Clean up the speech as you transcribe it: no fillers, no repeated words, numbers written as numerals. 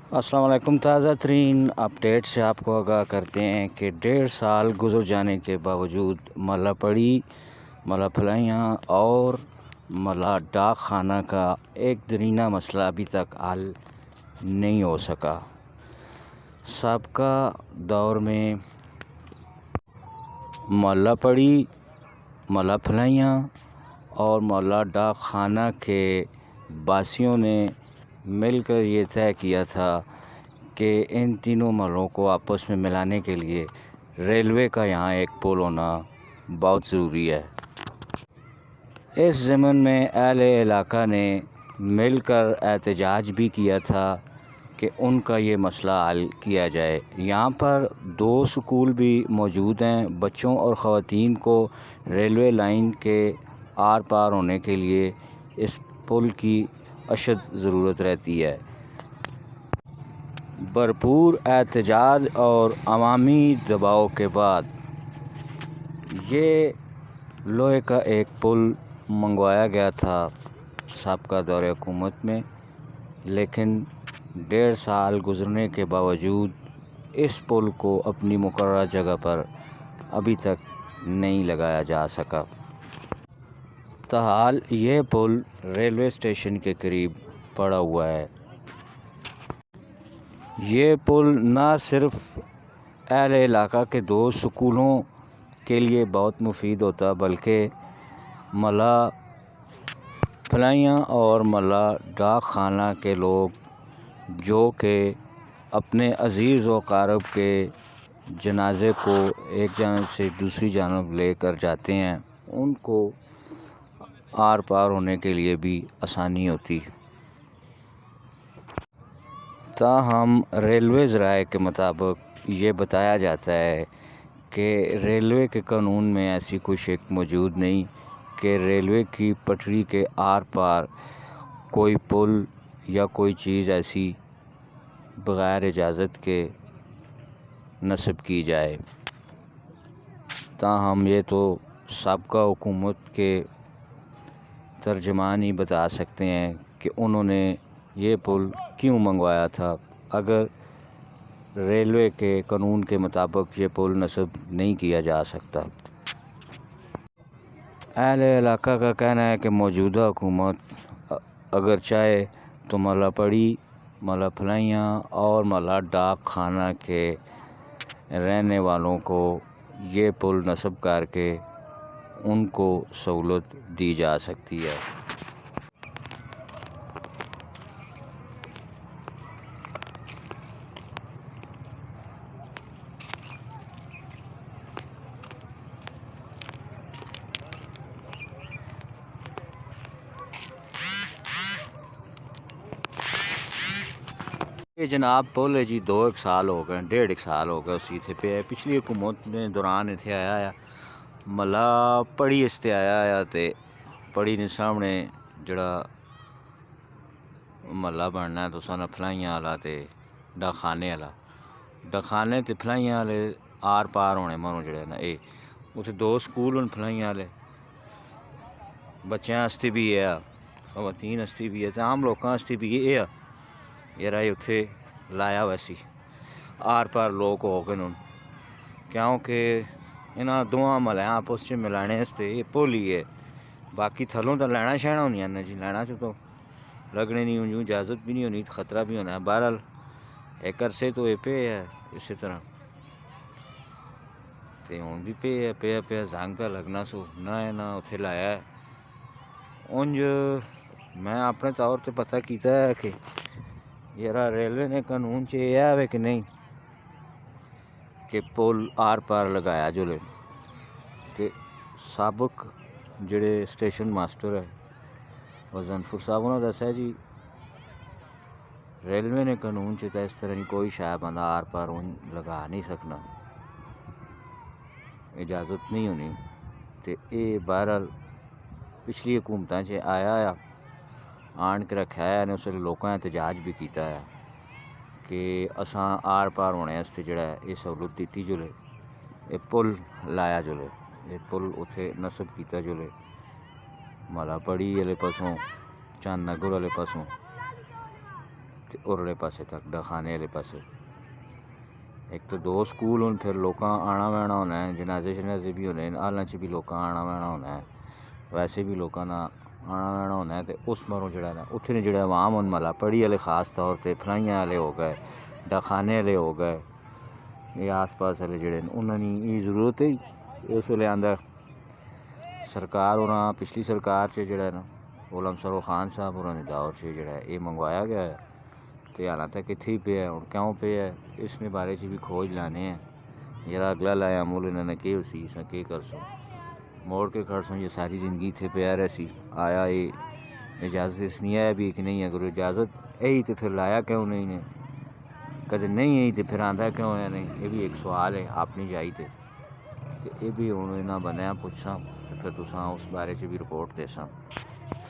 अस्सलाम वालेकुम। ताज़ा तरीन अपडेट से आपको आगाह करते हैं कि 1.5 साल गुजर जाने के बावजूद मल्लापड़ी, मल्ला फलाइयाँ और मल्ला डाक खाना का एक दरीना मसला अभी तक हल नहीं हो सका। साबका दौर में मल्लापड़ी, मल्ला फलाइयाँ और मल्ला डाक खाना के बासियों ने मिलकर ये तय किया था कि इन तीनों महलों को आपस में मिलाने के लिए रेलवे का यहाँ एक पुल होना बहुत ज़रूरी है। इस ज़मन में अहले इलाका ने मिलकर एहतजाज भी किया था कि उनका ये मसला हल किया जाए। यहाँ पर 2 स्कूल भी मौजूद हैं। बच्चों और ख़वातीन को रेलवे लाइन के आर पार होने के लिए इस पुल की अशद ज़रूरत रहती है। भरपूर एहतजाज और अवामी दबाव के बाद ये लोहे का एक पुल मंगवाया गया था साबका दौर हुकूमत में, लेकिन 1.5 साल गुजरने के बावजूद इस पुल को अपनी मुकर्रर जगह पर अभी तक नहीं लगाया जा सका। ताहाल ये पुल रेलवे स्टेशन के करीब पड़ा हुआ है। ये पुल ना सिर्फ अहले इलाका के 2 स्कूलों के लिए बहुत मुफीद होता, बल्कि मल्ला फलाइयाँ और मल्ला डाक खाना के लोग जो कि अपने अज़ीज़ व क़ारब के जनाजे को एक जानब से दूसरी जानब लेकर जाते हैं, उनको आर पार होने के लिए भी आसानी होती। ताहम रेलवे ज़राए के मुताबिक ये बताया जाता है कि रेलवे के कानून में ऐसी कोई शक मौजूद नहीं कि रेलवे की पटरी के आर पार कोई पुल या कोई चीज़ ऐसी बग़ैर इजाज़त के नस्ब की जाए। ताहम ये तो साबका हुकूमत के तर्जमान ही बता सकते हैं कि उन्होंने ये पुल क्यों मंगवाया था। अगर रेलवे के कानून के मुताबिक ये पुल नस्ब नहीं किया जा सकता। अहले इलाका का कहना है कि मौजूदा हुकूमत अगर चाहे तो मल्लापड़ी, मल्ला फलाइयाँ और मल्ला डाक खाना के रहने वालों को ये पुल नस्ब करके उनको सहूलत दी जा सकती है। ये जनाब पुल है जी, 2 साल हो गए, 1.5 साल हो गए उसी थे पे। पिछली हुकूमत ने दौरान इतने आया मल्ला पड़ी इसते आया ते पड़ी ने सामने जड़ा मल्ला बनना है तो सन फलाइयाँ वाला ते डाखाने वाला, डाखाने ते फलाइयाँ वाले आर पार होने मनो जड़े ना ये उत्थे 2 स्कूल न फलाइयाँ वाले, बच्चों आस्ते भी है, खवातीन आस्ते भी है, ते आम लोगों आस्ते भी है। यार ये उत्थे लाया वैसी आर पार लोग हो गए न, क्योंकि इन्होंने दोवां मल्लें आपस च मिलाने ये पुल ही है। बाकी थलों तो लैना शैना होंदियां ने जी, लैना च तो लगने नहीं होनी, इजाज़त भी नहीं होनी, ख़तरा भी होना है। बहरहाल एक अरसे तो ये पे है इसी तरह तो हूँ भी पे पे जंग पे लगना सो ना है ना उत्थे लाया है। उंज मैं अपने तौर पर पता किया है कि यार रेलवे ने कानून च है कि नहीं कि पुल आर पार लगाया जुले, तो सबक जड़े स्टेशन मास्टर है वजनपुर साहब उन्होंने दसा जी रेलवे ने कानून च तो इस तरह की कोई शाय बंदा आर पार लगा नहीं सकना, इजाज़त नहीं होनी। तो ये बहरहाल पिछली हुकूमत च आया आन के रखा है ने उस लोगों ने एहतजाज भी किया है कि असा आर पार होने जड़ा ये सहूलत दी जुले, ये पुल लाया जुले, ये पुल उथे नस्ब किया जुले मल्लापड़ी वाले पासों, चांद नगर वाले पासों। ते उरले पासे तक डाखाने वाले पासे। एक तो 2 स्कूल हूँ, फिर लोकां आना बहना होना है, जनाजे शनाजे भी होने, हालां च भी लोकां आना बहना होना है, वैसे भी लोकां दा आना बहना होना है। तो उस मरों जेह्ड़ा ना उत्थे ने जेह्ड़े अवाम हून मतलब पढ़ी आह्ले खास तौर पर फलाइयां आह्ले हो गए, डाखाने आह्ले हो गए, ये आस पास आह्ले जेह्ड़े न उन्होंने ये जरूरत है इस वेले आंदा सरकार होरां पिछली सरकार च जेह्ड़ा ना गुलाम सरो खान साहब होरां दे दौर च जेह्ड़ा है ये मंगवाया गया है। तो हालां तक इत्थे ही पे है, हुण क्यों पे है इसने बारे च भी खोज लाने हैं। जरा अगला लाया मुल इन्होंने के उसी इस के करसों मोड़ के खड़सों, ये सारी ज़िंदगी इत्थे पे रही आया, ये इजाज़त इसनी है भी कि नहीं, अगर इजाज़त है तो फिर लाया क्यों नहीं ने, कदे नहीं है तो फिर आंदा क्यों है नहीं, ये भी एक सवाल है अपनी जाई ते ये भी हुण इन्हां बंदियां पुछसां ते फिर तुसां उस बारे च भी रिपोर्ट देसां।